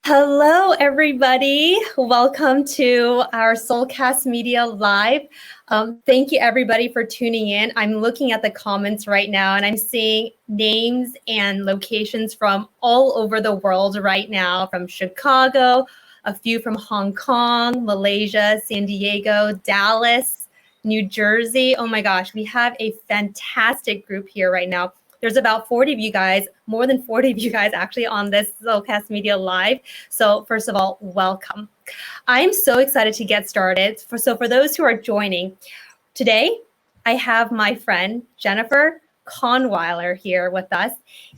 Hello, everybody. Welcome to our Soulcast Media Live. Thank you, everybody, for tuning in. I'm looking at the comments right now, and I'm seeing names and locations from all over the world right now, from Chicago, a few from Hong Kong, Malaysia, San Diego, Dallas, New Jersey. Oh my gosh, we have a fantastic group here right now. There's about 40 of you guys, more than 40 of you guys actually on this Soulcast Media Live. So first of all, welcome. I'm so excited to get started. So for those who are joining, today I have my friend Jennifer Kahnweiler here with us.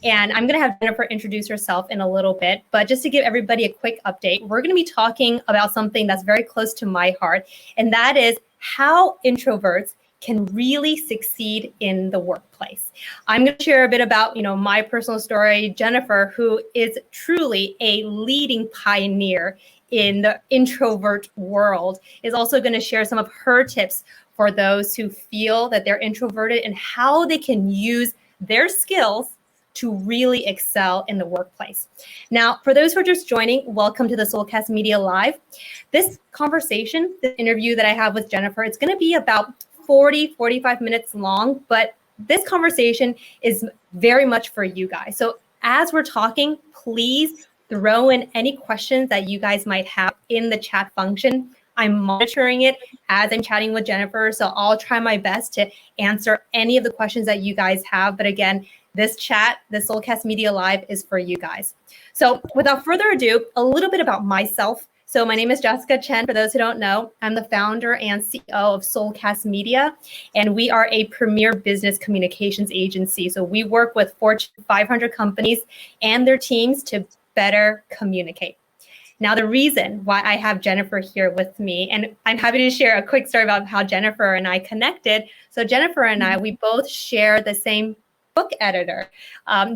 And I'm going to have Jennifer introduce herself in a little bit. But just to give everybody a quick update, we're going to be talking about something that's very close to my heart. And that is how introverts can really succeed in the workplace. I'm going to share a bit about, my personal story. Jennifer, who is truly a leading pioneer in the introvert world, is also going to share some of her tips for those who feel that they're introverted and how they can use their skills to really excel in the workplace. Now, for those who are just joining, welcome to the Soulcast Media Live. This conversation, this interview that I have with Jennifer, it's going to be about 45 minutes long, but this conversation is very much for you guys. So as we're talking, please throw in any questions that you guys might have in the chat function. I'm monitoring it as I'm chatting with Jennifer, so I'll try my best to answer any of the questions that you guys have. But again, this chat, the Soulcast Media Live, is for you guys. So without further ado, a little bit about myself. So my name is Jessica Chen. For those who don't know, I'm the founder and CEO of Soulcast Media, and we are a premier business communications agency. So we work with Fortune 500 companies and their teams to better communicate. Now, the reason why I have Jennifer here with me, and I'm happy to share a quick story about how Jennifer and I connected. So Jennifer and I, we both share the same book editor.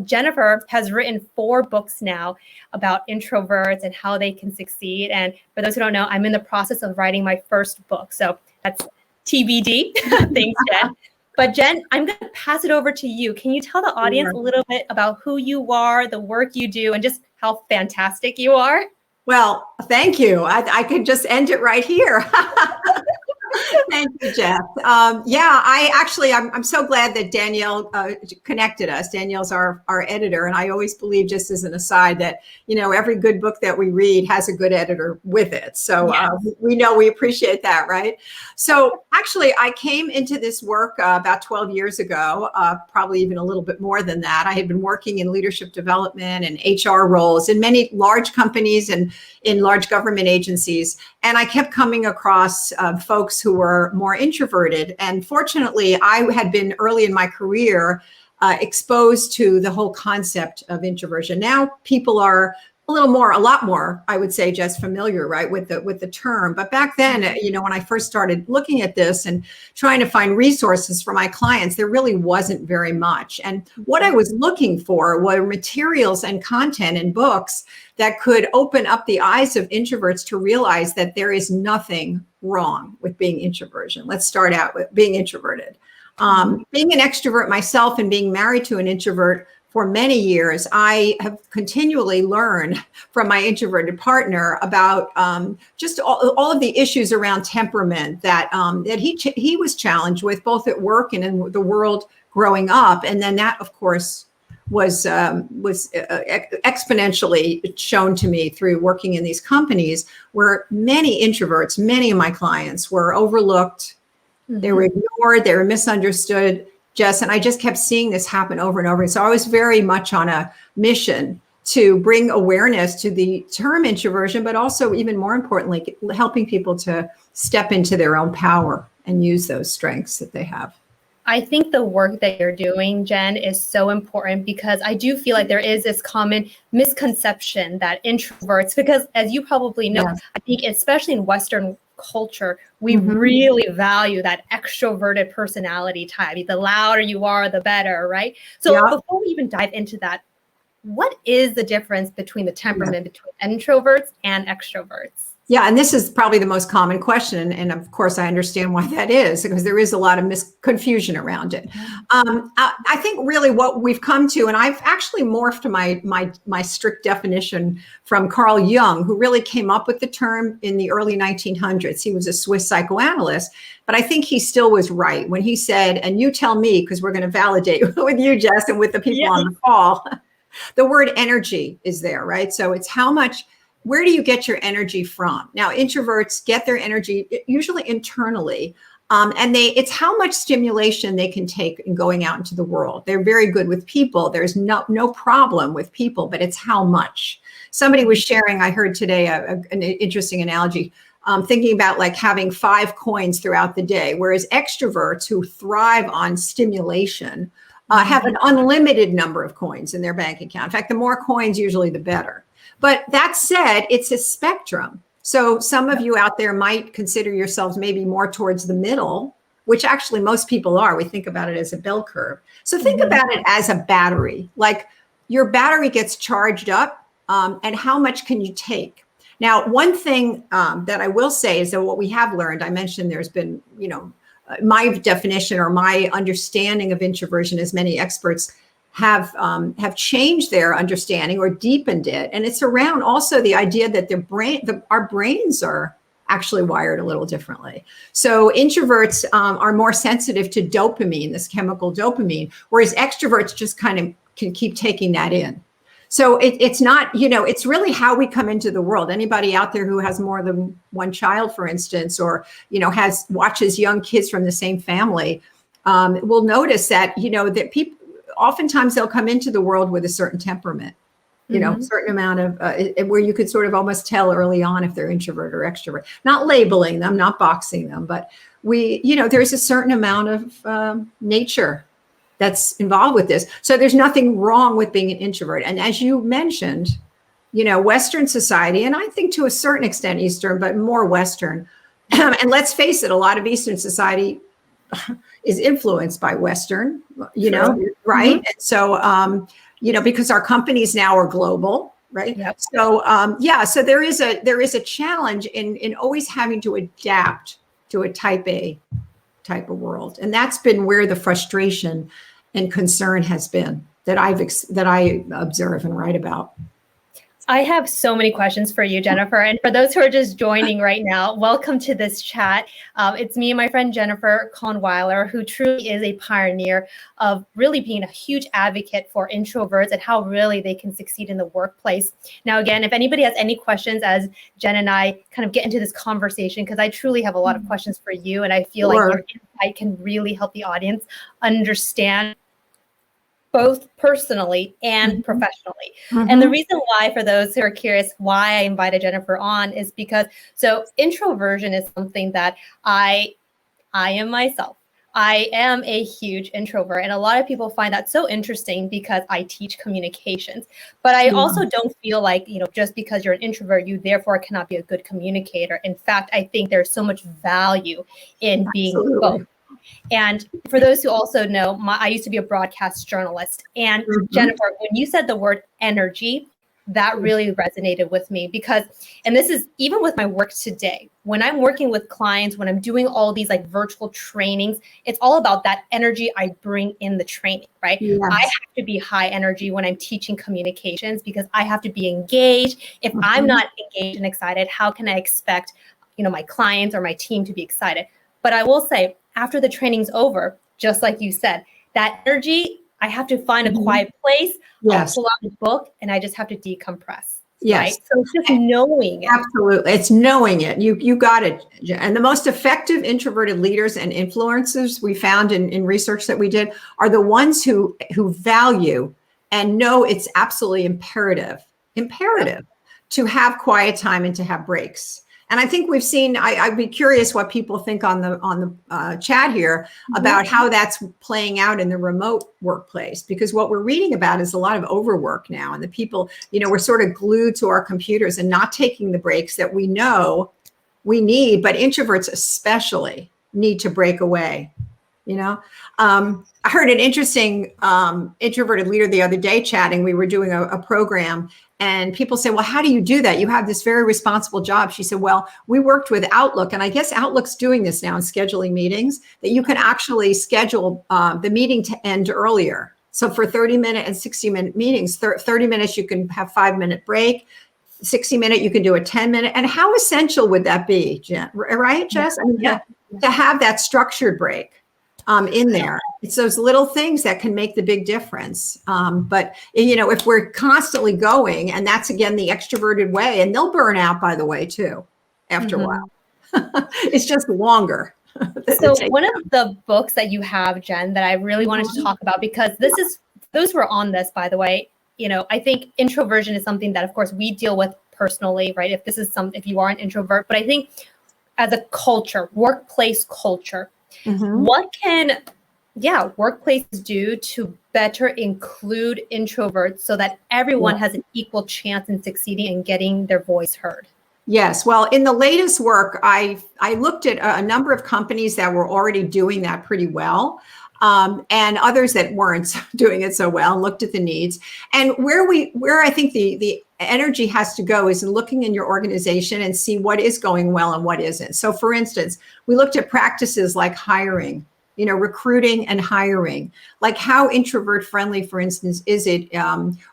Jennifer has written 4 books now about introverts and how they can succeed. And for those who don't know, I'm in the process of writing my first book. So that's TBD. Thanks, Jen. But Jen, I'm going to pass it over to you. Can you tell the audience a little bit about who you are, the work you do, and just how fantastic you are? Well, thank you. I could just end it right here. Thank you, Jeff. I'm so glad that Danielle connected us. Danielle's our editor, and I always believe, just as an aside, that every good book that we read has a good editor with it. So we appreciate that, right? So actually, I came into this work about 12 years ago, probably even a little bit more than that. I had been working in leadership development and HR roles in many large companies and in large government agencies, and I kept coming across folks who were more introverted. And fortunately, I had been early in my career exposed to the whole concept of introversion. Now people are a lot more, I would say, just familiar, right, with the term. But back then, when I first started looking at this and trying to find resources for my clients, there really wasn't very much. And what I was looking for were materials and content and books that could open up the eyes of introverts to realize that there is nothing wrong with being introversion. Let's start out with being introverted. Being an extrovert myself and being married to an introvert for many years, I have continually learned from my introverted partner about just all of the issues around temperament that he was challenged with, both at work and in the world growing up. And then that, of course, was exponentially shown to me through working in these companies where many introverts, many of my clients, were overlooked. Mm-hmm. They were ignored, they were misunderstood. And I just kept seeing this happen over and over. And so I was very much on a mission to bring awareness to the term introversion, but also, even more importantly, helping people to step into their own power and use those strengths that they have. I think the work that you're doing, Jen, is so important because I do feel like there is this common misconception that introverts, because as you probably know, I think especially in Western culture, we really value that extroverted personality type. The louder you are, the better, right? So before we even dive into that, what is the difference between the temperament between introverts and extroverts? Yeah, and this is probably the most common question. And of course, I understand why that is, because there is a lot of confusion around it. I think really what we've come to, and I've actually morphed my strict definition from Carl Jung, who really came up with the term in the early 1900s. He was a Swiss psychoanalyst, but I think he still was right when he said, and you tell me, because we're going to validate with you, Jess, and with the people on the call, the word energy is there, right? So it's how much. Where do you get your energy from? Now, introverts get their energy usually internally, and it's how much stimulation they can take in going out into the world. They're very good with people. There's no problem with people, but it's how much. Somebody was sharing, I heard today, an interesting analogy, thinking about like having 5 coins throughout the day, whereas extroverts who thrive on stimulation have an unlimited number of coins in their bank account. In fact, the more coins, usually the better. But that said, it's a spectrum. So some of you out there might consider yourselves maybe more towards the middle, which actually most people are. We think about it as a bell curve. So think about it as a battery. Like your battery gets charged up, and how much can you take? Now, one thing that I will say is that what we have learned, I mentioned there's been, my definition or my understanding of introversion, as many experts have changed their understanding or deepened it. And it's around also the idea that our brains are actually wired a little differently. So introverts are more sensitive to dopamine, this chemical dopamine, whereas extroverts just kind of can keep taking that in. So it's not, it's really how we come into the world. Anybody out there who has more than one child, for instance, or, watches young kids from the same family, will notice that, that people, oftentimes they'll come into the world with a certain temperament, certain amount of where you could sort of almost tell early on if they're introvert or extrovert, not labeling them, not boxing them, but there's a certain amount of nature that's involved with this. So there's nothing wrong with being an introvert. And as you mentioned, Western society, and I think to a certain extent Eastern, but more Western, and let's face it, a lot of Eastern society is influenced by Western, right? And so, because our companies now are global, right? Yep. So, so there is a challenge in always having to adapt to a type A type of world. And that's been where the frustration and concern has been that I observe and write about. I have so many questions for you, Jennifer. And for those who are just joining right now, welcome to this chat. It's me and my friend Jennifer Kahnweiler, who truly is a pioneer of really being a huge advocate for introverts and how really they can succeed in the workplace. Now, again, if anybody has any questions as Jen and I kind of get into this conversation, because I truly have a lot of questions for you, and I feel like your insight can really help the audience understand both personally and professionally. And the reason why, for those who are curious why I invited Jennifer on, is because introversion is something that I am myself. I am a huge introvert, and a lot of people find that so interesting because I teach communications. But I also don't feel like, just because you're an introvert, you therefore cannot be a good communicator. In fact, I think there's so much value in being both. And for those who also know, I used to be a broadcast journalist. And Jennifer, when you said the word energy, that really resonated with me because, and this is even with my work today, when I'm working with clients, when I'm doing all these like virtual trainings, it's all about that energy I bring in the training, right? Yes. I have to be high energy when I'm teaching communications because I have to be engaged. If I'm not engaged and excited, how can I expect, my clients or my team to be excited? But I will say, after the training's over, just like you said, that energy, I have to find a quiet place, pull out a book, and I just have to decompress. Yes. Right? So it's just knowing it. Absolutely. It's knowing it. You got it. And the most effective introverted leaders and influencers we found in research that we did are the ones who value and know it's absolutely imperative to have quiet time and to have breaks. And I think we've seen, I'd be curious what people think on the chat here about how that's playing out in the remote workplace, because what we're reading about is a lot of overwork now. And the people, we're sort of glued to our computers and not taking the breaks that we know we need, but introverts especially need to break away. you know. I heard an interesting introverted leader the other day chatting. We were doing a program, and people say, well, how do you do that? You have this very responsible job. She said, well, we worked with Outlook, and I guess Outlook's doing this now in scheduling meetings, that you can actually schedule the meeting to end earlier. So for 30-minute and 60-minute meetings, 30 minutes, you can have 5-minute break. 60-minute, you can do a 10-minute. And how essential would that be, Jen? Right, Jess? I mean, to have that structured break in there. It's those little things that can make the big difference. But, you know, if we're constantly going, and that's, again, the extroverted way, and they'll burn out, by the way, too, after a while. It's just longer. So one of the books that you have, Jen, that I really wanted to talk about, because those were on this, by the way, you know, I think introversion is something that, of course, we deal with personally, right? If you are an introvert, but I think as a culture, workplace culture, what can, workplaces do to better include introverts so that everyone has an equal chance in succeeding and getting their voice heard? Yes. Well, in the latest work, I looked at a number of companies that were already doing that pretty well, and others that weren't doing it so well, and looked at the needs. And where I think the energy has to go is in looking in your organization and see what is going well and what isn't. So for instance, we looked at practices like hiring, you know, recruiting and hiring, like how introvert friendly, for instance, is it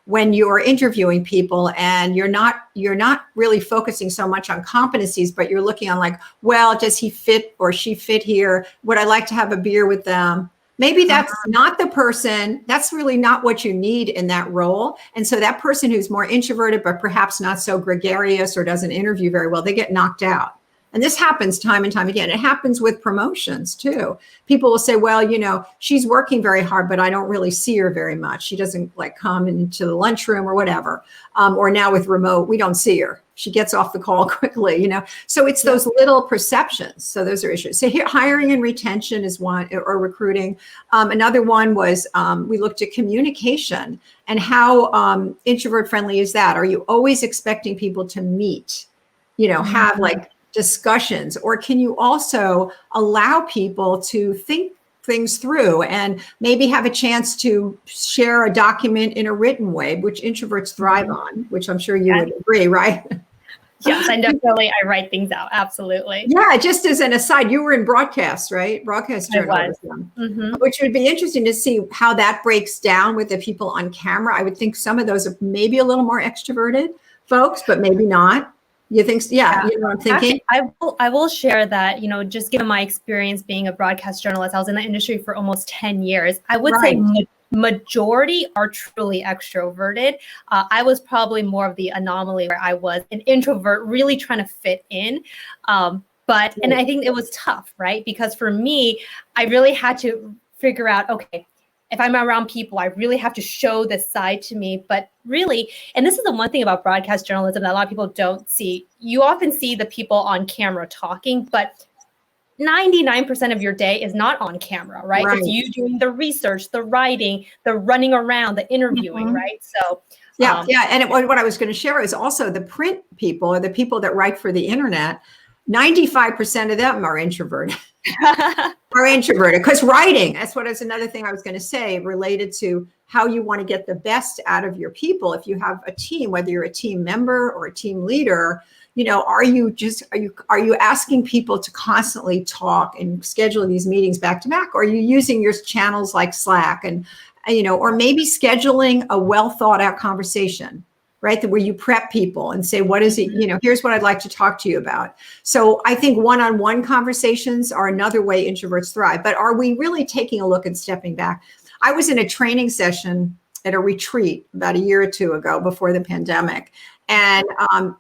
when you're interviewing people and you're not really focusing so much on competencies, but you're looking on like, well, does he fit or she fit here? Would I like to have a beer with them? Maybe that's not the person, that's really not what you need in that role. And so that person who's more introverted, but perhaps not so gregarious or doesn't interview very well, they get knocked out. And this happens time and time again. It happens with promotions too. People will say, well, you know, she's working very hard, but I don't really see her very much. She doesn't like come into the lunchroom or whatever. Or now with remote, we don't see her. She gets off the call quickly, you know. So it's those little perceptions. So those are issues. So here, hiring and retention is one, or recruiting. Another one was we looked at communication and how introvert friendly is that? Are you always expecting people to meet, you know, have like discussions, or can you also allow people to think things through and maybe have a chance to share a document in a written way, which introverts thrive on, which I'm sure you would agree, right? Yes, and definitely I write things out. Absolutely. Yeah, just as an aside, you were in broadcast, right? Broadcast journalism, which would be interesting to see how that breaks down with the people on camera. I would think some of those are maybe a little more extroverted folks, but maybe not. You think, yeah, you know what I'm thinking? Actually, I will share that, you know, just given my experience being a broadcast journalist, I was in the industry for almost 10 years. I would say majority are truly extroverted. I was probably more of the anomaly where I was an introvert really trying to fit in. And I think it was tough, right? Because for me, I really had to figure out, okay, if I'm around people, I really have to show this side to me. But really, and this is the one thing about broadcast journalism that a lot of people don't see. You often see the people on camera talking, but 99% of your day is not on camera, right? It's you doing the research, the writing, the running around, the interviewing, right? So and what I was going to share is also the print people, or the people that write for the internet. 95% of them are introverted. Are introverted because writing. That's what is another thing I was going to say related to how you want to get the best out of your people. If you have a team, whether you're a team member or a team leader, you know, are you asking people to constantly talk and schedule these meetings back to back? Or are you using your channels like Slack and, you know, or maybe scheduling a well thought out conversation, right? Where you prep people and say, what is it, you know, here's what I'd like to talk to you about. So I think one-on-one conversations are another way introverts thrive, but are we really taking a look and stepping back? I was in a training session at a retreat about a year or two ago before the pandemic. And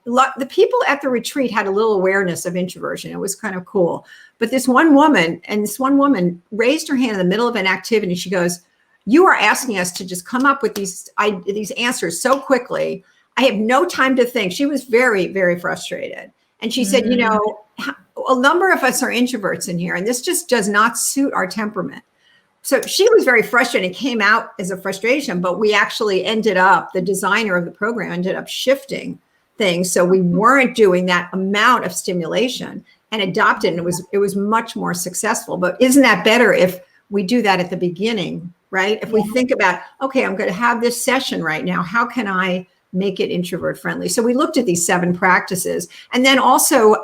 the people at the retreat had a little awareness of introversion. It was kind of cool. But this one woman raised her hand in the middle of an activity. She goes, you are asking us to just come up with these answers so quickly. I have no time to think. She was very, very frustrated. And she said, you know, a number of us are introverts in here, and this just does not suit our temperament. So she was very frustrated and came out as a frustration, but we actually the designer of the program ended up shifting things. So we weren't doing that amount of stimulation and adopted, and it was much more successful. But isn't that better if we do that at the beginning, right? If we think about, okay, I'm going to have this session right now, how can I make it introvert friendly? So we looked at these 7 practices, and then also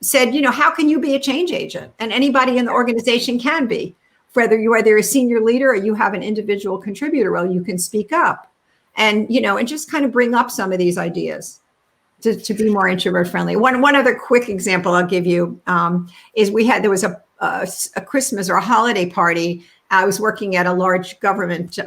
said, how can you be a change agent? And anybody in the organization can be, whether you're a senior leader or you have an individual contributor role, you can speak up and, and just kind of bring up some of these ideas to be more introvert friendly. One other quick example I'll give you is there was a Christmas or a holiday party. I was working at a large government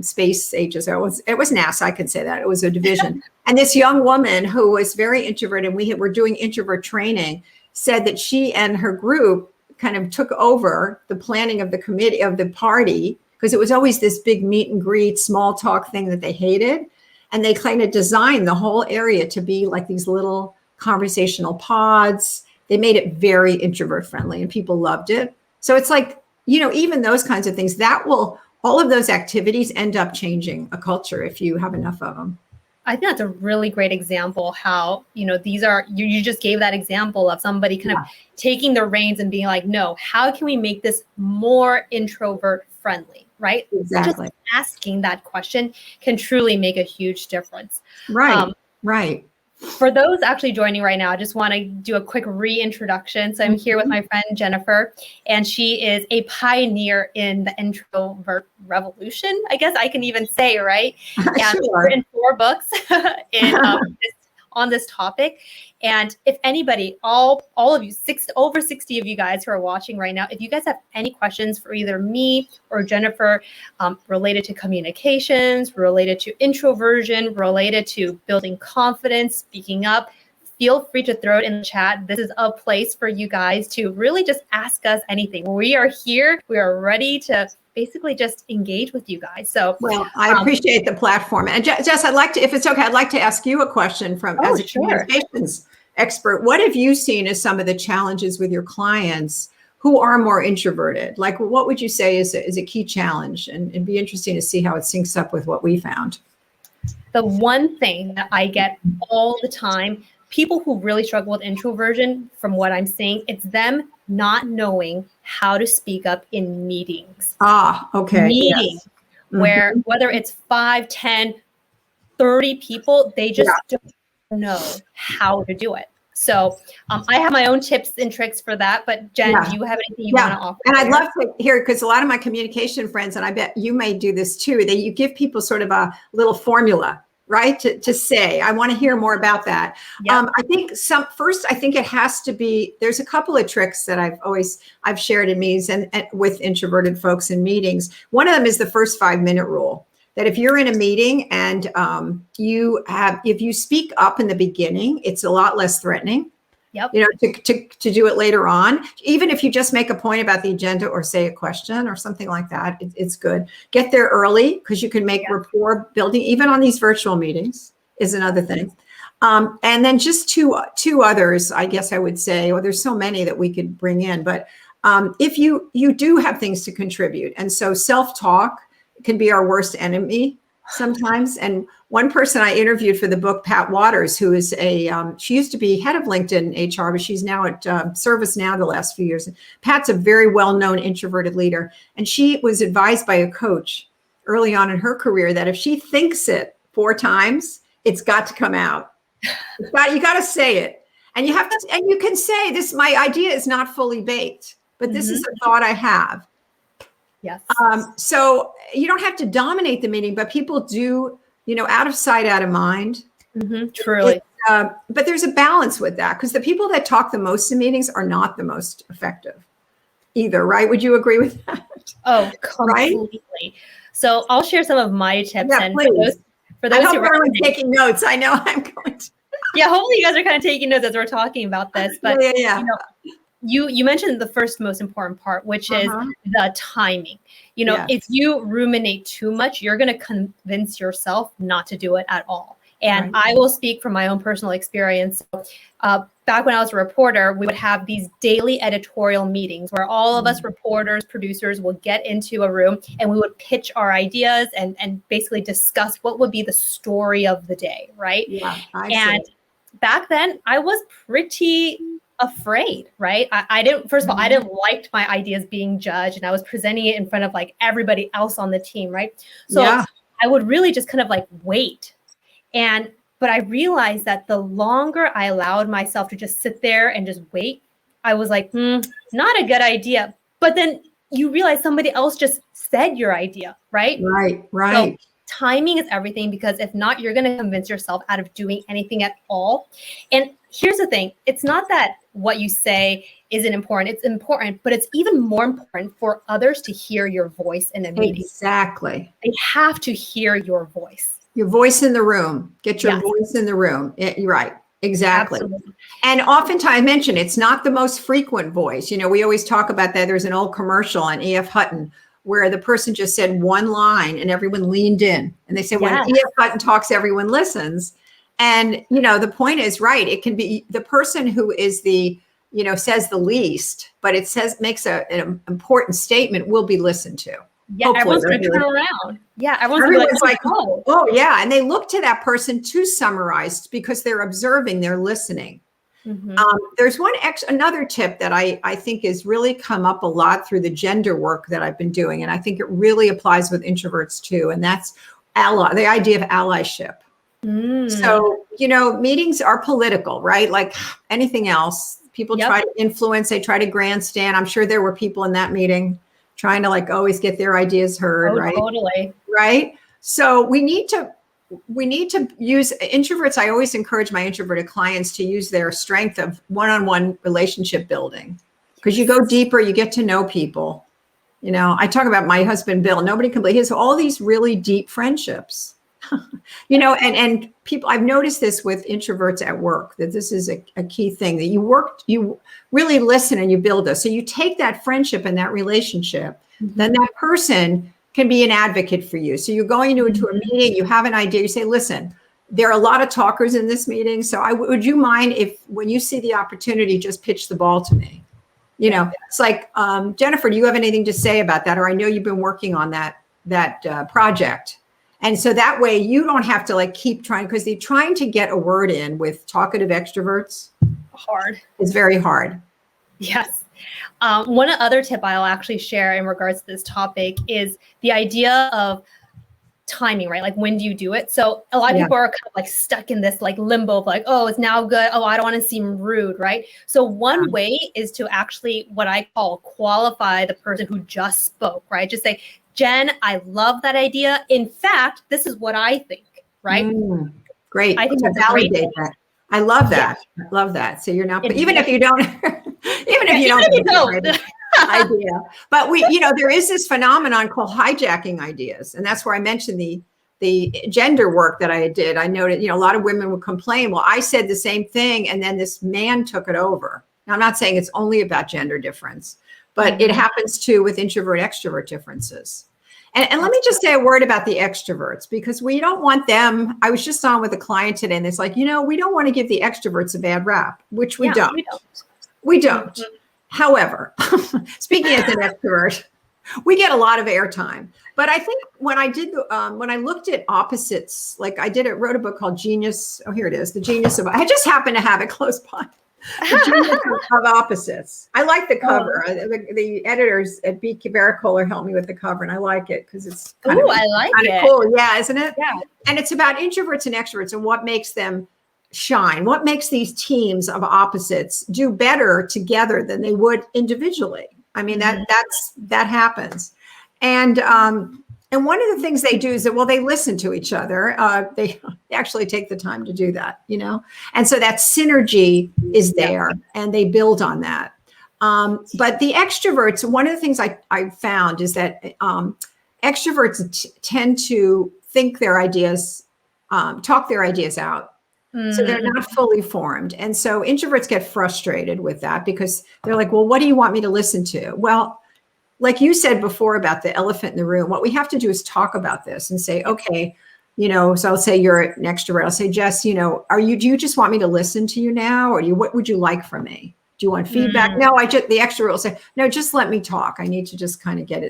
space agency. It was NASA. I can say that. It was a division. And this young woman who was very introverted, and we were doing introvert training, said that she and her group kind of took over the planning of the committee of the party, because it was always this big meet and greet, small talk thing that they hated. And they kind of designed the whole area to be like these little conversational pods. They made it very introvert friendly and people loved it. So it's like, even those kinds of things, all of those activities end up changing a culture if you have enough of them. I think that's a really great example how, these are, you just gave that example of somebody kind of taking the reins and being like, no, how can we make this more introvert friendly, right? Exactly. Just asking that question can truly make a huge difference. Right, right. For those actually joining right now, I just want to do a quick reintroduction. So I'm here with my friend Jennifer, and she is a pioneer in the introvert revolution, I guess I can even say, right? And Sure. written 4 books on this topic. And if anybody, all of you, over 60 of you guys who are watching right now, if you guys have any questions for either me or Jennifer related to communications, related to introversion, related to building confidence, speaking up, feel free to throw it in the chat. This is a place for you guys to really just ask us anything. We are here. We are ready to basically just engage with you guys. So, well, I appreciate the platform. And Jess, I'd like to, if it's okay, I'd like to ask you a question as a communications expert. What have you seen as some of the challenges with your clients who are more introverted? Like, what would you say is a key challenge? And it'd be interesting to see how it syncs up with what we found. The one thing that I get all the time, people who really struggle with introversion, from what I'm seeing, it's them not knowing how to speak up in meetings. Okay. Meetings where whether it's 5, 10, 30 people, they just don't know how to do it. So I have my own tips and tricks for that. But Jen, do you have anything you want to offer? And I'd love to hear, because a lot of my communication friends, and I bet you may do this too, you give people sort of a little formula, right? To say, I want to hear more about that. I think I think it has to be, there's a couple of tricks that I've shared in meetings and with introverted folks in meetings. One of them is the first 5-minute rule, that if you're in a meeting and if you speak up in the beginning, it's a lot less threatening. To do it later on, even if you just make a point about the agenda or say a question or something like that, it's good. Get there early, because you can make rapport building, even on these virtual meetings, is another thing. And then just two others, I guess I would say, well, there's so many that we could bring in, but if you do have things to contribute, and so self-talk can be our worst enemy sometimes. And one person I interviewed for the book, Pat Waters, who is she used to be head of LinkedIn HR, but she's now at ServiceNow the last few years. Pat's a very well-known introverted leader. And she was advised by a coach early on in her career that if she thinks it 4 times, it's got to come out. You got to say it. And you have to, and you can say this, my idea is not fully baked, but this is a thought I have. Yes. So you don't have to dominate the meeting, but people do, out of sight, out of mind. Truly. But there's a balance with that, because the people that talk the most in meetings are not the most effective either, right? Would you agree with that? Oh, completely. Right? So I'll share some of my tips. Yeah, and please. for those I hope who are everyone's taking notes. I know I'm going to. Yeah, hopefully you guys are kind of taking notes as we're talking about this. But you mentioned the first most important part, which is the timing. If you ruminate too much, you're going to convince yourself not to do it at all. And I will speak from my own personal experience. Back when I was a reporter, we would have these daily editorial meetings where all of us reporters, producers would get into a room and we would pitch our ideas and basically discuss what would be the story of the day, right? Yeah, and back then I was pretty afraid, right? I didn't, first of all, I didn't like my ideas being judged, and I was presenting it in front of like everybody else on the team, right? So Yeah. I would really just kind of like wait. But I realized that the longer I allowed myself to just sit there and just wait, I was like, not a good idea. But then you realize somebody else just said your idea, right? Right, right. So timing is everything, because if not, you're going to convince yourself out of doing anything at all. And here's the thing. It's not that what you say isn't important. It's important, but it's even more important for others to hear your voice in a meeting. Exactly. They have to hear your voice. Your voice in the room. Get your voice in the room. You're right. Exactly. Absolutely. And oftentimes I mention it's not the most frequent voice. You know, we always talk about that. There's an old commercial on E.F. Hutton where the person just said one line and everyone leaned in. And they said, when E.F. Hutton talks, everyone listens. And, you know, the point is right. It can be the person who is the, you know, says the least, but it makes an important statement will be listened to. Yeah, hopefully, everyone's going to turn around. Yeah, everyone's like, oh, yeah. And they look to that person to summarize because they're observing, they're listening. Mm-hmm. There's another tip that I think has really come up a lot through the gender work that I've been doing. And I think it really applies with introverts too. And that's the idea of allyship. So, you know, meetings are political, right? Like anything else. People try to influence, they try to grandstand. I'm sure there were people in that meeting trying to like always get their ideas heard, right? Totally. Right. So we need to use introverts. I always encourage my introverted clients to use their strength of one-on-one relationship building, because you go deeper, you get to know people. You know, I talk about my husband, Bill, nobody can believe he has all these really deep friendships, you know, and people, I've noticed this with introverts at work, that this is a key thing, that you really listen and you build this. So you take that friendship and that relationship, then that person can be an advocate for you. So you're going into a meeting, you have an idea, you say, listen, there are a lot of talkers in this meeting. So would you mind if, when you see the opportunity, just pitch the ball to me? You know, it's like, Jennifer, do you have anything to say about that? Or I know you've been working on that project. And so that way you don't have to like keep trying, because they're trying to get a word in with talkative extroverts. It's very hard. Yes. One other tip I'll actually share in regards to this topic is the idea of timing, right? Like, when do you do it? So a lot of people are kind of like stuck in this like limbo of like, oh, it's now good. Oh, I don't want to seem rude, right? So one way is to actually, what I call, qualify the person who just spoke, right? Just say, Jen, I love that idea. In fact, this is what I think, right? Great. I think to validate that. I love that. I love that. So you're not, even if you don't, even if you don't. Idea. But there is this phenomenon called hijacking ideas. And that's where I mentioned the gender work that I did. I noted, a lot of women would complain, well, I said the same thing and then this man took it over. Now, I'm not saying it's only about gender difference, but it happens too with introvert extrovert differences. And let me just say a word about the extroverts, because we don't want them. I was just on with a client today and it's like, we don't want to give the extroverts a bad rap, which we don't. We don't. However, speaking as an extrovert, we get a lot of airtime. But I think when I looked at opposites, like wrote a book called Genius. Oh, here it is. The Genius of, I just happen to have it close by. The Genius of Opposites. I like the cover. The editors at B. Baracola helped me with the cover, and I like it because it's kind of cool. Yeah, isn't it? Yeah. And it's about introverts and extroverts and what makes them shine. What makes these teams of opposites do better together than they would individually? I mean, that happens. And one of the things they do is that, they listen to each other. They actually take the time to do that, And so that synergy is there and they build on that. But the extroverts, one of the things I found is that extroverts tend to think their ideas, talk their ideas out. So they're not fully formed. And so introverts get frustrated with that because they're like, well, what do you want me to listen to? Well, like you said before about the elephant in the room, what we have to do is talk about this and say, okay, so I'll say you're an extrovert. I'll say, Jess, do you just want me to listen to you now? Or what would you like from me? Do you want feedback? No, the extrovert will say, no, just let me talk. I need to just kind of get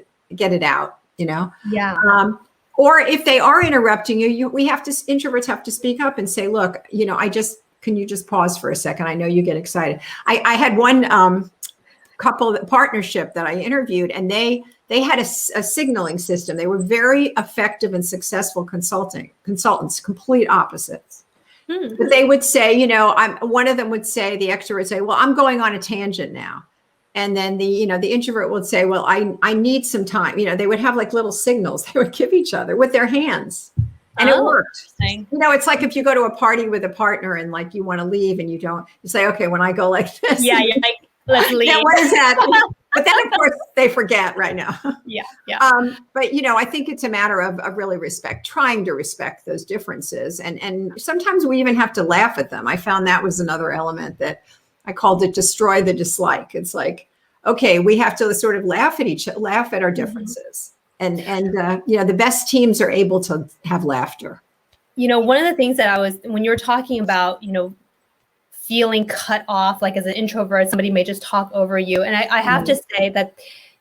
it out, Yeah. Or if they are interrupting you, introverts have to speak up and say, look, can you just pause for a second? I know you get excited. I had one couple partnership that I interviewed, and they had a signaling system. They were very effective and successful consultants, complete opposites. But they would say, you know, one of them would say, the extrovert would say, well, I'm going on a tangent now. And then the introvert would say, well, I need some time. You know, they would have like little signals they would give each other with their hands. And it worked. You know, it's like if you go to a party with a partner and like you want to leave and you say, okay, when I go like this. Yeah, you're like, let's leave. Yeah, what is that? But then, of course, they forget right now. Yeah. But, you know, I think it's a matter of really trying to respect those differences. And sometimes we even have to laugh at them. I found that was another element that I called it destroy the dislike. It's like, okay, we have to sort of laugh at our differences. And you know, the best teams are able to have laughter. You know, one of the things that when you were talking about, you know, feeling cut off, like as an introvert, somebody may just talk over you. And I have to say that,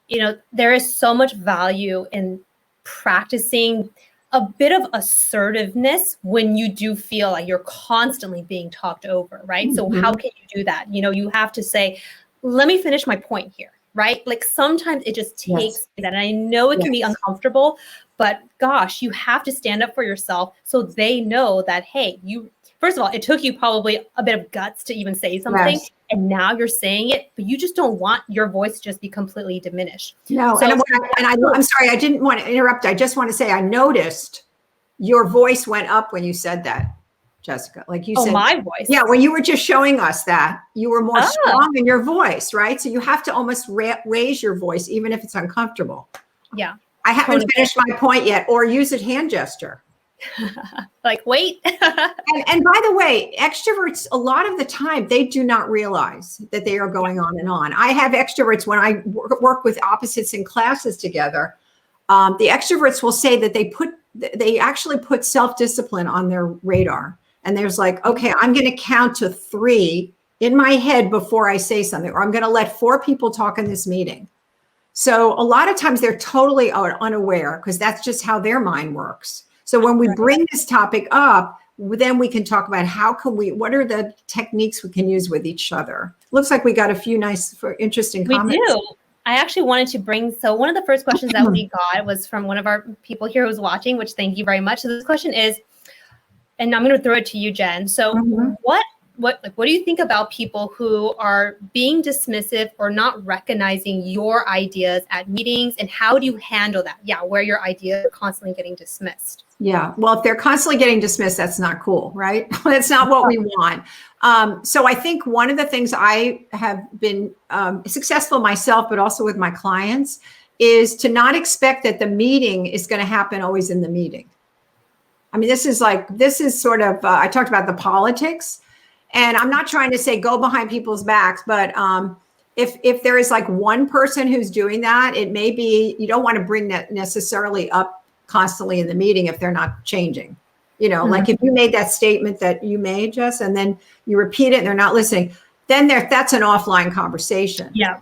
you know, there is so much value in practicing a bit of assertiveness when you do feel like you're constantly being talked over, right? So how can you do that? You know, you have to say, let me finish my point here, right? Like sometimes it just takes that. And I know it can be uncomfortable, but gosh, you have to stand up for yourself so they know that, hey, first of all, it took you probably a bit of guts to even say something. Yes. And now you're saying it, but you just don't want your voice to just be completely diminished. No, so, I'm sorry, I didn't want to interrupt. I just want to say I noticed your voice went up when you said that, Jessica. Like you said. My voice. Yeah, when you were just showing us that, you were more strong in your voice, right? So you have to almost raise your voice, even if it's uncomfortable. Yeah. I haven't finished my point yet, or use a hand gesture. Like, wait. and by the way, extroverts, a lot of the time, they do not realize that they are going on and on. I have extroverts when I work with opposites in classes together. The extroverts will say that they actually put self-discipline on their radar. And there's like, okay, I'm going to count to 3 in my head before I say something, or I'm going to let 4 people talk in this meeting. So a lot of times they're totally unaware because that's just how their mind works. So when we bring this topic up, then we can talk about what are the techniques we can use with each other. Looks like we got a few interesting comments. We do. I actually wanted to so one of the first questions that we got was from one of our people here who's watching, which thank you very much. So this question is, and I'm going to throw it to you, Jen. So what do you think about people who are being dismissive or not recognizing your ideas at meetings, and how do you handle that? Yeah, where your ideas are constantly getting dismissed. Yeah, well, if they're constantly getting dismissed, that's not cool, right? That's not what we want. So I think one of the things I have been successful myself, but also with my clients, is to not expect that the meeting is going to happen always in the meeting. I mean, this is sort of, I talked about the politics, and I'm not trying to say go behind people's backs, but if there is like one person who's doing that, it may be, you don't want to bring that necessarily up constantly in the meeting if they're not changing. You know, like if you made that statement that you made, Jess, and then you repeat it and they're not listening, then that's an offline conversation. Yeah.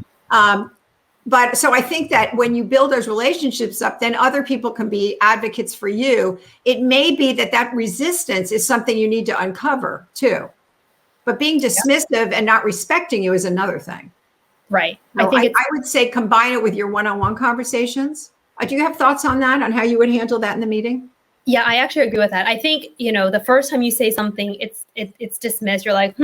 But so I think that when you build those relationships up, then other people can be advocates for you. It may be that resistance is something you need to uncover too. But being dismissive and not respecting you is another thing. Right. So I would say combine it with your one-on-one conversations. Do you have thoughts on that, on how you would handle that in the meeting? Yeah, I actually agree with that. I think, you know, the first time you say something, it's dismissed. You're like,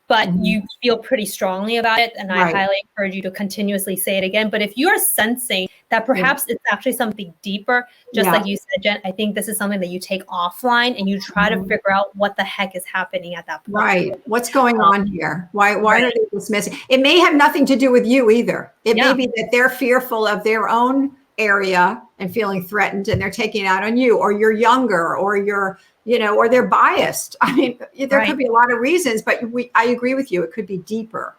but you feel pretty strongly about it. And I highly encourage you to continuously say it again. But if you are sensing that perhaps it's actually something deeper, just like you said, Jen, I think this is something that you take offline and you try to figure out what the heck is happening at that point. Right. What's going on here? Why are they dismissing? It may have nothing to do with you either. It may be that they're fearful of their own area and feeling threatened, and they're taking it out on you, or you're younger, or you're, you know, or they're biased. I mean, there could be a lot of reasons, but I agree with you. It could be deeper.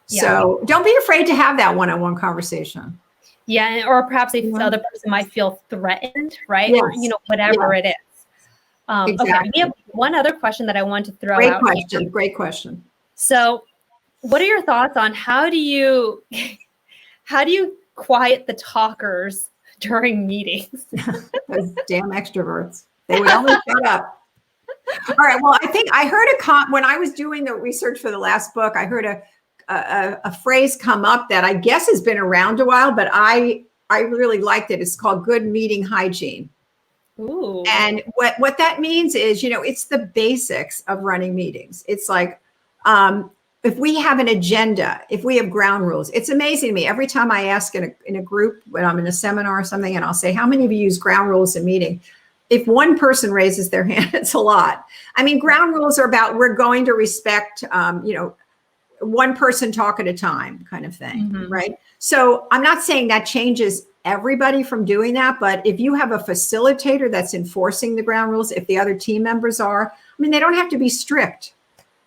Yeah. So don't be afraid to have that one-on-one conversation. Yeah. Or perhaps if the other person might feel threatened, right? Yes. Or, you know, whatever it is. Exactly. Okay. We have one other question that I want to throw out. Great question. So what are your thoughts on how do you quiet the talkers during meetings? Those damn extroverts. They would only shut up. All right. Well, I think I heard when I was doing the research for the last book, I heard a phrase come up that I guess has been around a while, but I really liked it. It's called good meeting hygiene. Ooh. And what that means is, it's the basics of running meetings. It's like, if we have an agenda, if we have ground rules, it's amazing to me. Every time I ask in a group, when I'm in a seminar or something, and I'll say, how many of you use ground rules in meeting? If one person raises their hand, it's a lot. I mean, ground rules are about, we're going to respect, one person talk at a time kind of thing, right? So I'm not saying that changes everybody from doing that, but if you have a facilitator that's enforcing the ground rules, if the other team members are, I mean, they don't have to be strict,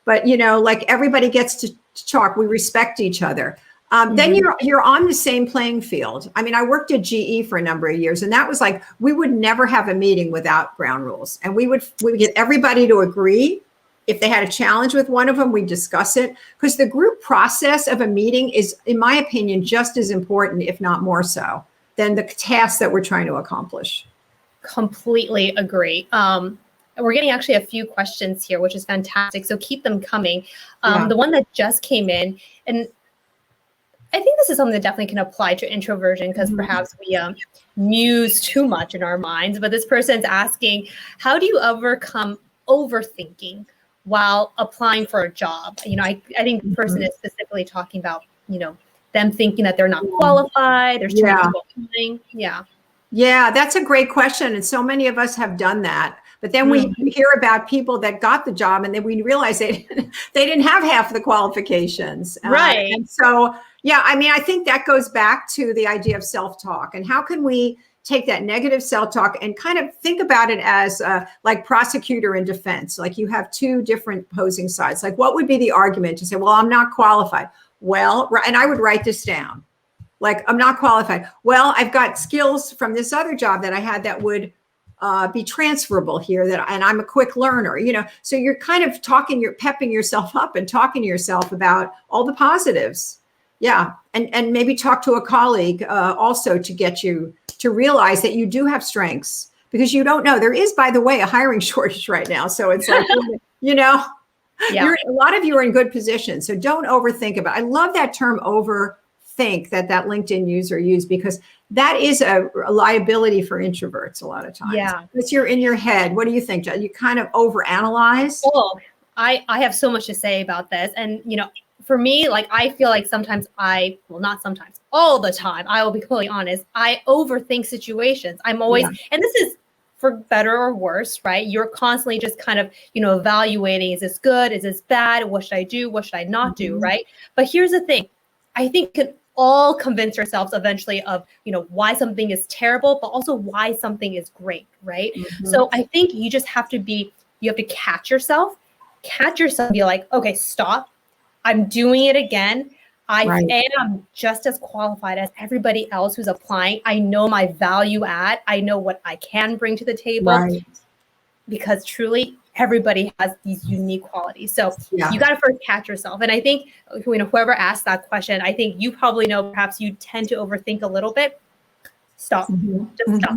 but like everybody gets to talk, we respect each other. Then you're on the same playing field. I mean, I worked at GE for a number of years, and that was like, we would never have a meeting without ground rules. And we would get everybody to agree. If they had a challenge with one of them, we discuss it, because the group process of a meeting is, in my opinion, just as important, if not more so, than the task that we're trying to accomplish. Completely agree. We're getting actually a few questions here, which is fantastic. So keep them coming. The one that just came in, and I think this is something that definitely can apply to introversion, because perhaps we muse too much in our minds. But this person's asking, how do you overcome overthinking while applying for a job? I think the person is specifically talking about, them thinking that they're not qualified. There's too many people applying. Yeah, that's a great question. And so many of us have done that. But then we hear about people that got the job, and then we realize they didn't have half the qualifications. Right. And so, I think that goes back to the idea of self-talk. And how can we take that negative self-talk and kind of think about it as like prosecutor and defense? Like, you have two different opposing sides. Like, what would be the argument to say, well, I'm not qualified? Well, and I would write this down. Like, I'm not qualified. Well, I've got skills from this other job that I had that would be transferable here, and I'm a quick learner, so you're kind of you're pepping yourself up and talking to yourself about all the positives. And maybe talk to a colleague also to get you to realize that you do have strengths, because you don't know. There is, by the way, a hiring shortage right now. So it's like, a lot of you are in good position. So don't overthink about it. I love that term overthink that LinkedIn user used, because that is a liability for introverts a lot of times. Because you're in your head. What do you think, Jen? You kind of overanalyze? Oh, I have so much to say about this. And, for me, like, I feel like sometimes not sometimes, all the time, I will be completely honest, I overthink situations. I'm always, and this is for better or worse, right? You're constantly just kind of, evaluating, is this good? Is this bad? What should I do? What should I not do? Right? But here's the thing. I think we can all convince ourselves eventually of, why something is terrible, but also why something is great, right? So I think you just have to catch yourself, and be like, okay, stop. I'm doing it again. I am just as qualified as everybody else who's applying. I know my value add. I know what I can bring to the table, because truly everybody has these unique qualities. So you got to first catch yourself. And I think, whoever asked that question, I think you probably know, perhaps you tend to overthink a little bit. Stop. Just stop.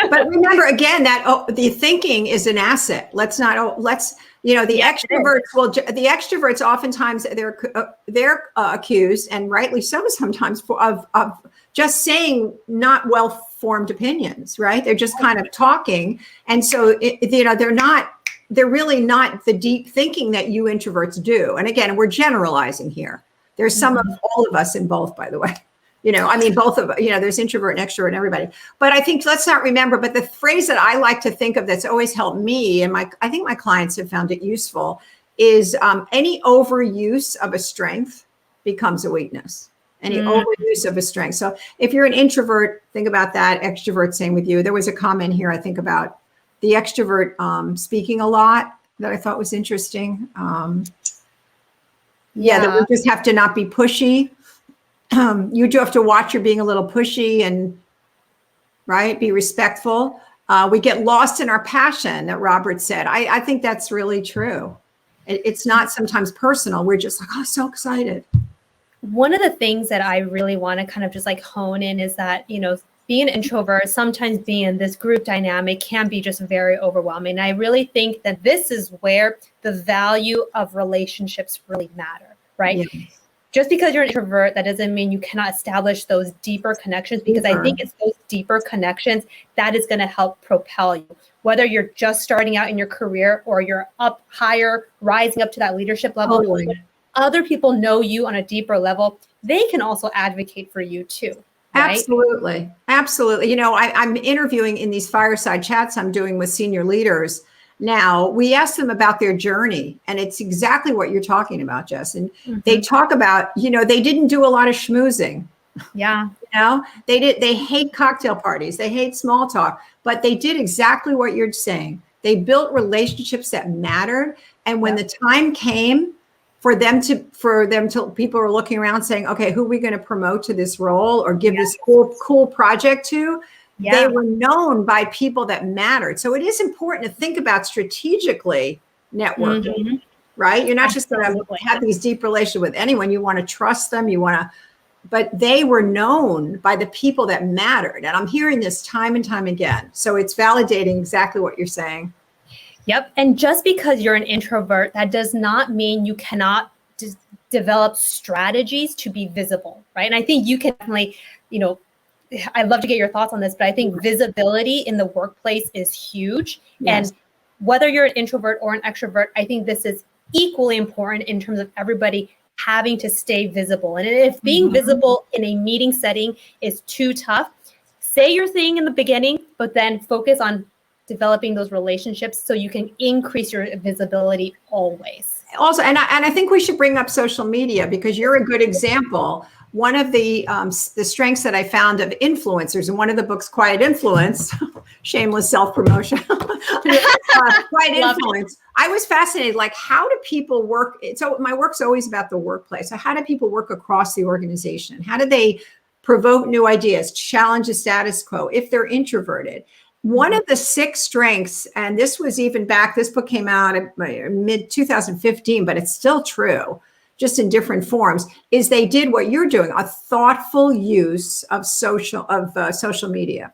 But remember, again, that the thinking is an asset. The extroverts oftentimes they're accused, and rightly so sometimes, of just saying not well-formed opinions, right? They're just kind of talking. And so, they're really not the deep thinking that you introverts do. And again, we're generalizing here. There's some of all of us in both, by the way. Both of, there's introvert and extrovert and everybody. But I think, let's not remember, but the phrase that I like to think of that's always helped me, and I think my clients have found it useful, is any overuse of a strength becomes a weakness. Any overuse of a strength. So if you're an introvert, think about that. Extrovert, same with you. There was a comment here, I think, about the extrovert speaking a lot that I thought was interesting. That we just have to not be pushy. You do have to watch your being a little pushy and be respectful. We get lost in our passion, that Robert said. I think that's really true. It's not sometimes personal. We're just like, oh, so excited. One of the things that I really want to kind of just like hone in is that, being an introvert, sometimes being in this group dynamic can be just very overwhelming. And I really think that this is where the value of relationships really matter, right? Yeah. Just because you're an introvert, that doesn't mean you cannot establish those deeper connections, because I think it's those deeper connections that is going to help propel you. Whether you're just starting out in your career or you're up higher, rising up to that leadership level, when other people know you on a deeper level, they can also advocate for you too. Right? Absolutely. Absolutely. You know, I'm interviewing in these fireside chats I'm doing with senior leaders. Now, we ask them about their journey, and it's exactly what you're talking about, Jess. And they talk about, you know, they didn't do a lot of schmoozing. Yeah. You know, they hate cocktail parties. They hate small talk, but they did exactly what you're saying. They built relationships that mattered. And when the time came for them to people are looking around saying, okay, who are we going to promote to this role or give this cool project to? They were known by people that mattered. So it is important to think about strategically networking, right? You're not just going to have these deep relations with anyone. You want to trust them. But they were known by the people that mattered. And I'm hearing this time and time again. So it's validating exactly what you're saying. Yep. And just because you're an introvert, that does not mean you cannot develop strategies to be visible, right? And I think you can definitely, you know, I'd love to get your thoughts on this, but I think visibility in the workplace is huge. Yes. And whether you're an introvert or an extrovert, I think this is equally important in terms of everybody having to stay visible. And if being visible in a meeting setting is too tough, say your thing in the beginning, but then focus on developing those relationships so you can increase your visibility always. Also, and I think we should bring up social media, because you're a good example. One of the strengths that I found of influencers, in one of the books, Quiet Influence, shameless self-promotion, Quiet Influence, I was fascinated, like, how do people work? So my work's always about the workplace. So how do people work across the organization? How do they provoke new ideas, challenge the status quo if they're introverted? One of the 6 strengths, and this was even back, this book came out in mid 2015, but it's still true, just in different forms, is they did what you're doing, a thoughtful use of social media.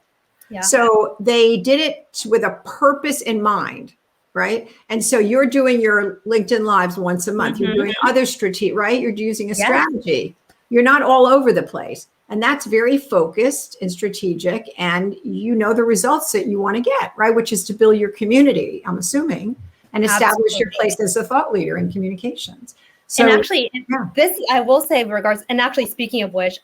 Yeah. So they did it with a purpose in mind, right? And so you're doing your LinkedIn Lives once a month. You're doing other strategy, right? You're using a strategy. You're not all over the place. And that's very focused and strategic, and you know the results that you want to get, right? Which is to build your community, I'm assuming, and establish your place as a thought leader in communications. So, and actually, this I will say in regards, and actually speaking of which,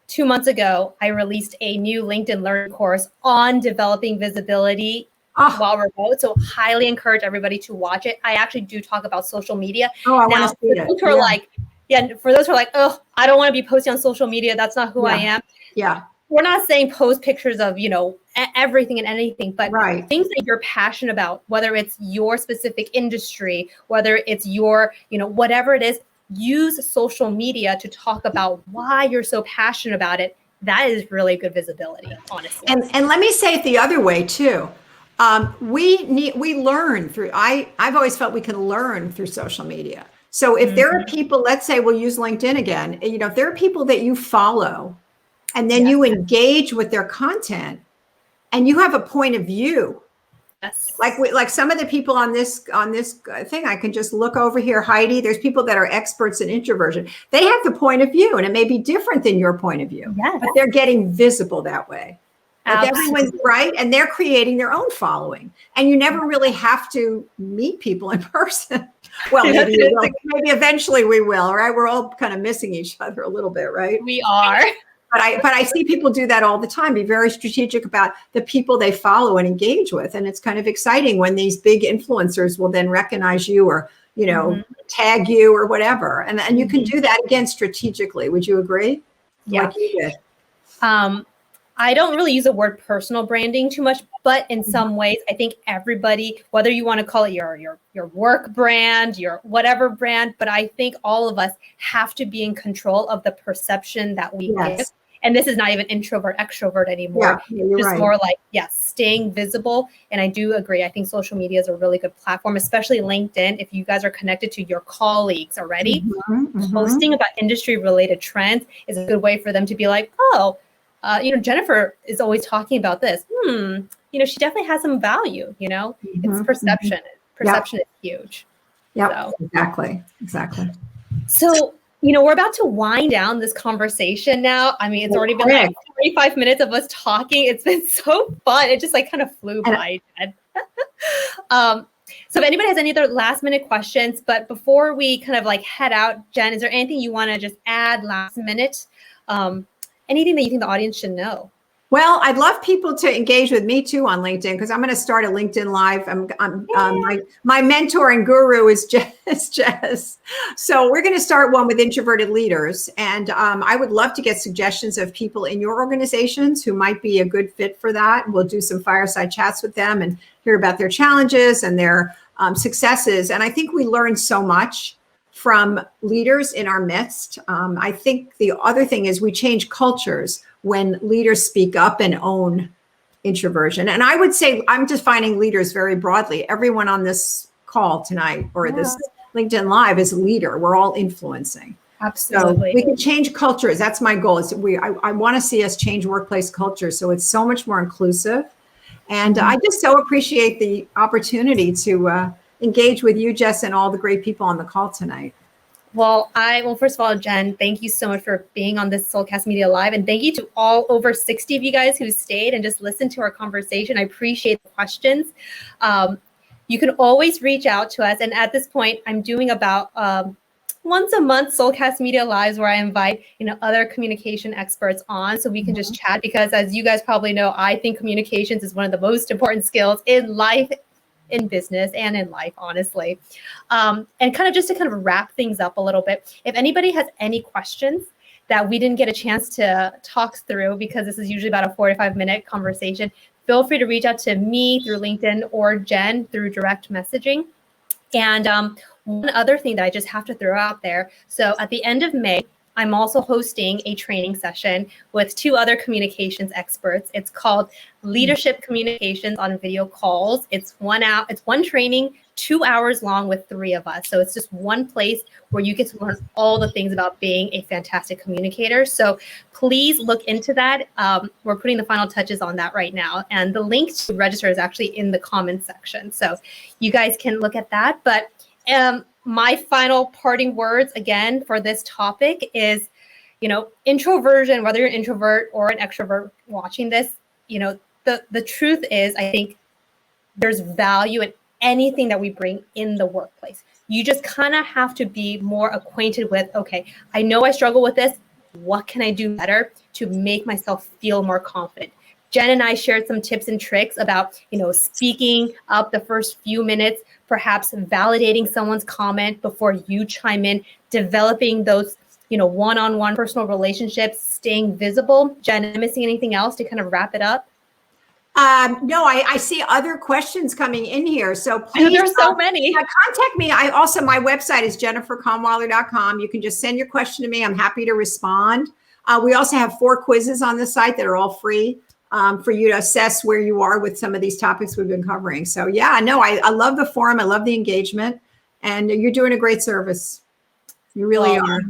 2 months ago, I released a new LinkedIn Learn course on developing visibility while remote. So highly encourage everybody to watch it. I actually do talk about social media. Oh, I want to see it. Those who are like, for those who are like, oh, I don't want to be posting on social media. That's not who I am. Yeah. We're not saying post pictures of, you know, everything and anything, but things that you're passionate about, whether it's your specific industry, whether it's your, you know, whatever it is, use social media to talk about why you're so passionate about it. That is really good visibility, honestly. And let me say it the other way too. We learn through, I've always felt we can learn through social media. So if there are people, let's say we'll use LinkedIn again, you know, if there are people that you follow and then you engage with their content and you have a point of view, like some of the people on this thing, I can just look over here, Heidi, there's people that are experts in introversion. They have the point of view, and it may be different than your point of view, but they're getting visible that way. Like everyone's right, and they're creating their own following. And you never really have to meet people in person. Well, maybe you will. Maybe eventually we will, right? We're all kind of missing each other a little bit, right? We are. But I see people do that all the time. Be very strategic about the people they follow and engage with. And it's kind of exciting when these big influencers will then recognize you or, you know, tag you or whatever. And you can do that again strategically. Would you agree? Yeah. Like you did. I don't really use the word personal branding too much, but in some ways, I think everybody, whether you want to call it your work brand, your whatever brand, but I think all of us have to be in control of the perception that we give. And this is not even introvert, extrovert anymore. It's just more like, staying visible. And I do agree. I think social media is a really good platform, especially LinkedIn. If you guys are connected to your colleagues already, posting about industry related trends is a good way for them to be like, oh, Jennifer is always talking about this. She definitely has some value, it's perception. Perception is huge. Yeah, exactly. So, we're about to wind down this conversation now. I mean, it's already been like 45 minutes of us talking. It's been so fun. It just like kind of flew by. So if anybody has any other last minute questions, but before we kind of like head out, Jen, is there anything you want to just add last minute? Anything that you think the audience should know? Well, I'd love people to engage with me too on LinkedIn, because I'm going to start a LinkedIn Live. My mentor and guru is Jess. So we're going to start one with introverted leaders. And I would love to get suggestions of people in your organizations who might be a good fit for that. We'll do some fireside chats with them and hear about their challenges and their successes. And I think we learn so much from leaders in our midst. I think the other thing is we change cultures when leaders speak up and own introversion. And I would say I'm defining leaders very broadly. Everyone on this call tonight or this LinkedIn Live is a leader. We're all influencing. Absolutely. So we can change cultures. That's my goal. I want to see us change workplace culture so it's so much more inclusive. And I just so appreciate the opportunity to engage with you, Jess, and all the great people on the call tonight. Well, first of all, Jen, thank you so much for being on this Soulcast Media Live. And thank you to all over 60 of you guys who stayed and just listened to our conversation. I appreciate the questions. You can always reach out to us. And at this point, I'm doing about once a month Soulcast Media Lives where I invite other communication experts on so we can just chat, because as you guys probably know, I think communications is one of the most important skills in life, in business and in life, honestly. And kind of just to kind of wrap things up a little bit, if anybody has any questions that we didn't get a chance to talk through, because this is usually about a 45-minute conversation, feel free to reach out to me through LinkedIn or Jen through direct messaging. And one other thing that I just have to throw out there. So at the end of May, I'm also hosting a training session with 2 other communications experts. It's called Leadership Communications on Video Calls. It's one training, 2 hours long with 3 of us. So it's just one place where you get to learn all the things about being a fantastic communicator. So please look into that. We're putting the final touches on that right now. And the link to register is actually in the comments section. So you guys can look at that. But my final parting words again for this topic is, introversion, whether you're an introvert or an extrovert watching this, the truth is, I think there's value in anything that we bring in the workplace. You just kind of have to be more acquainted with, okay, I know I struggle with this. What can I do better to make myself feel more confident? Jen and I shared some tips and tricks about, speaking up the first few minutes, perhaps validating someone's comment before you chime in, developing those, one-on-one personal relationships, staying visible. Jen, am I missing anything else to kind of wrap it up? No, I see other questions coming in here. So please, there's so many. Contact me. My website is jenniferkahnweiler.com. You can just send your question to me. I'm happy to respond. We also have 4 quizzes on the site that are all free for you to assess where you are with some of these topics we've been covering. So I love the forum. I love the engagement, and you're doing a great service. You really are.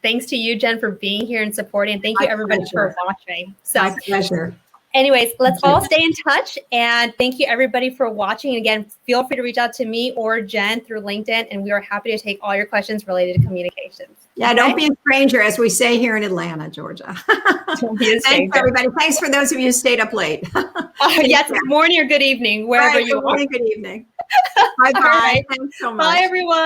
Thanks to you, Jen, for being here and supporting. Thank you, everybody, for watching. So, my pleasure. Anyways, let's all stay in touch. And thank you, everybody, for watching. And again, feel free to reach out to me or Jen through LinkedIn. And we are happy to take all your questions related to communications. Yeah, okay? Don't be a stranger, as we say here in Atlanta, Georgia. Don't be a stranger. Thanks, everybody. Thanks for those of you who stayed up late. Yes, good morning or good evening, wherever you are. Good morning, good evening. Bye-bye. Right. Thanks so much. Bye, everyone.